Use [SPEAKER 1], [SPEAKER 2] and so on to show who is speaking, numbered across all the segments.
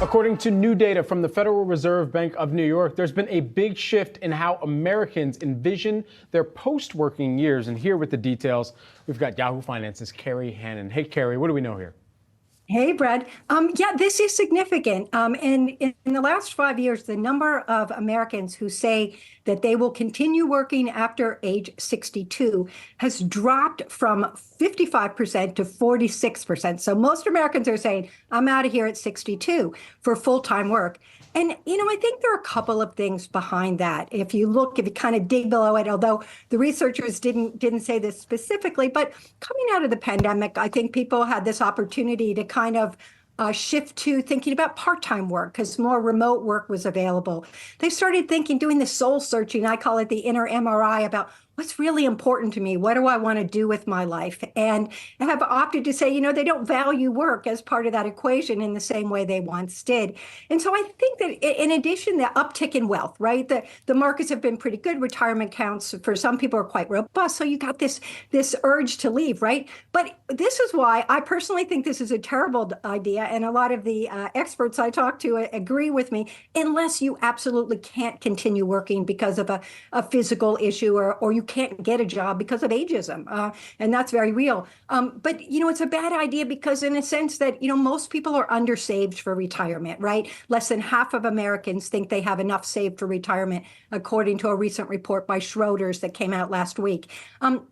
[SPEAKER 1] According to new data from the Federal Reserve Bank of New York, there's been a big shift in how Americans envision their post-working years. And here with the details, we've got Yahoo Finance's Carrie Hannon. Hey, Carrie, what do we know here?
[SPEAKER 2] Hey, Brad. Yeah, this is significant. And in the last 5 years, the number of Americans who say that they will continue working after age 62 has dropped from 55% to 46%. So most Americans are saying, I'm out of here at 62 for full-time work. And, I think there are a couple of things behind that. If you kind of dig below it, although the researchers didn't say this specifically, but coming out of the pandemic, I think people had this opportunity to kind of shift to thinking about part-time work because more remote work was available. They started doing the soul searching. I call it the inner MRI about what's really important to me. What do I want to do with my life? And have opted to say, they don't value work as part of that equation in the same way they once did. And so I think that in addition, the uptick in wealth, right? The markets have been pretty good. Retirement counts for some people are quite robust. So you got this urge to leave, right? But this is why I personally think this is a terrible idea. And a lot of the experts I talk to agree with me, unless you absolutely can't continue working because of a physical issue or you can't get a job because of ageism. And that's very real. But, it's a bad idea because in a sense that, most people are undersaved for retirement, right? Less than half of Americans think they have enough saved for retirement, according to a recent report by Schroders that came out last week.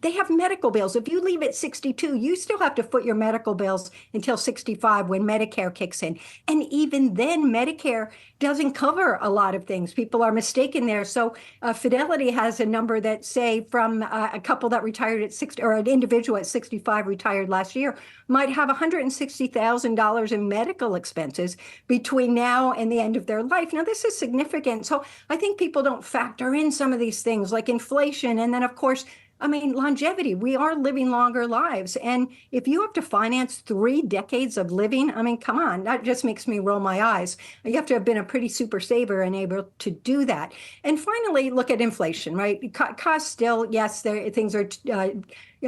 [SPEAKER 2] They have medical bills. If you leave at 62, you still have to foot your medical bills until 65 when Medicare kicks in. And even then, Medicare doesn't cover a lot of things. People are mistaken there. So Fidelity has a number that say from a couple that retired at 60, or an individual at 65 retired last year, might have $160,000 in medical expenses between now and the end of their life. Now, this is significant. So I think people don't factor in some of these things like inflation. And then, of course, longevity. We are living longer lives. And if you have to finance 3 decades of living, come on, that just makes me roll my eyes. You have to have been a pretty super saver and able to do that. And finally, look at inflation, right? Costs still, yes, things are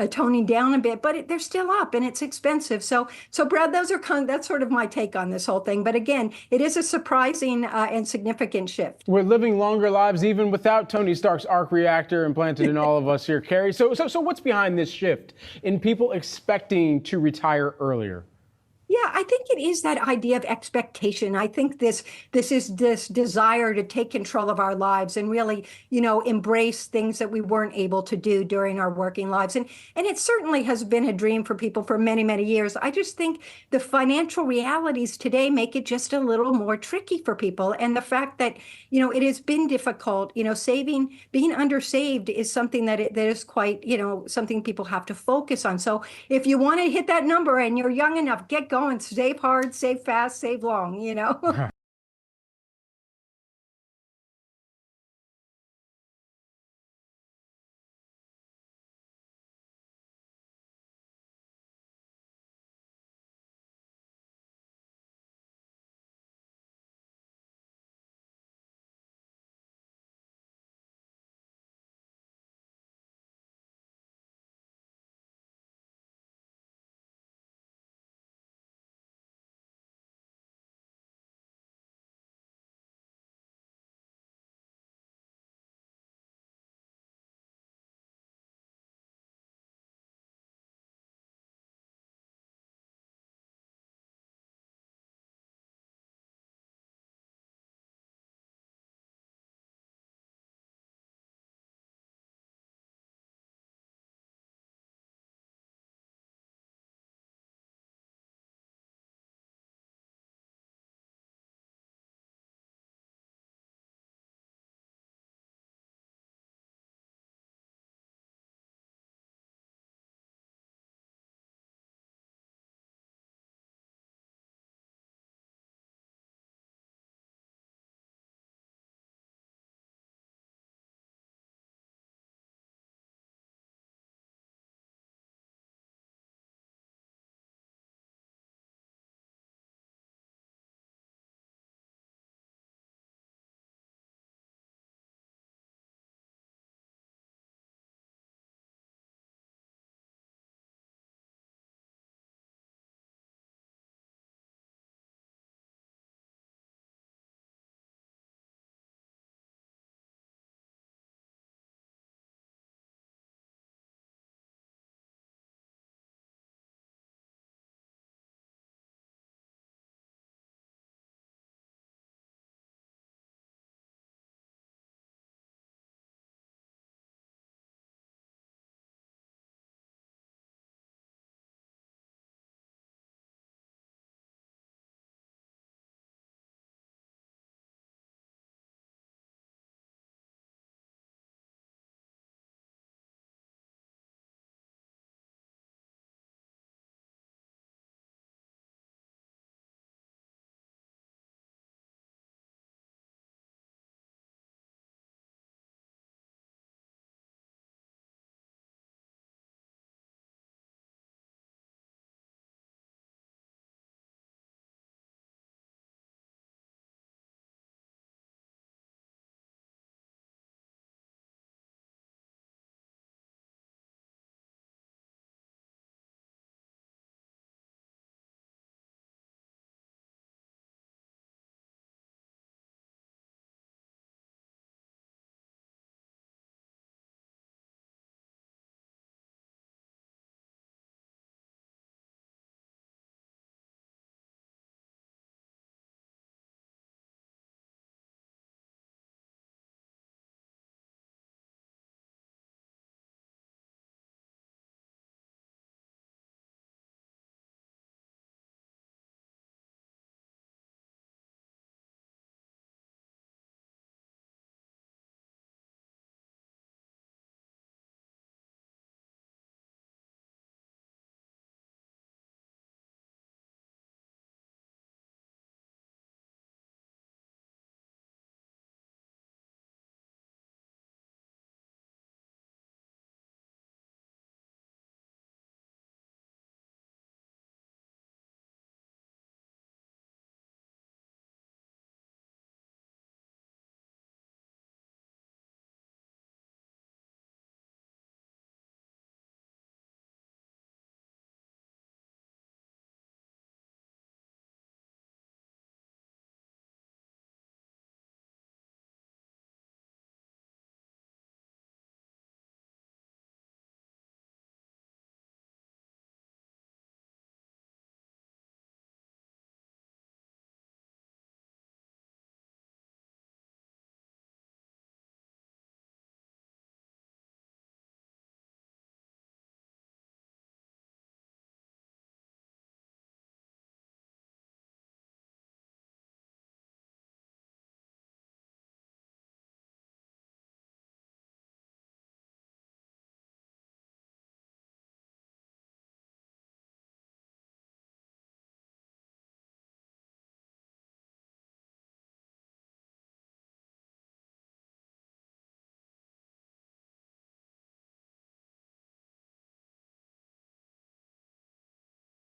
[SPEAKER 2] toning down a bit, but they're still up and it's expensive. So Brad, that's sort of my take on this whole thing. But again, it is a surprising and significant shift.
[SPEAKER 1] We're living longer lives even without Tony Stark's arc reactor implanted in all of us here, Carrie. So what's behind this shift in people expecting to retire earlier?
[SPEAKER 2] Yeah, I think it is that idea of expectation. I think this is this desire to take control of our lives and really, embrace things that we weren't able to do during our working lives. And it certainly has been a dream for people for many, many years. I just think the financial realities today make it just a little more tricky for people. And the fact that, it has been difficult, saving, being undersaved is something that is quite, something people have to focus on. So if you want to hit that number and you're young enough, get going, save hard, save fast, save long,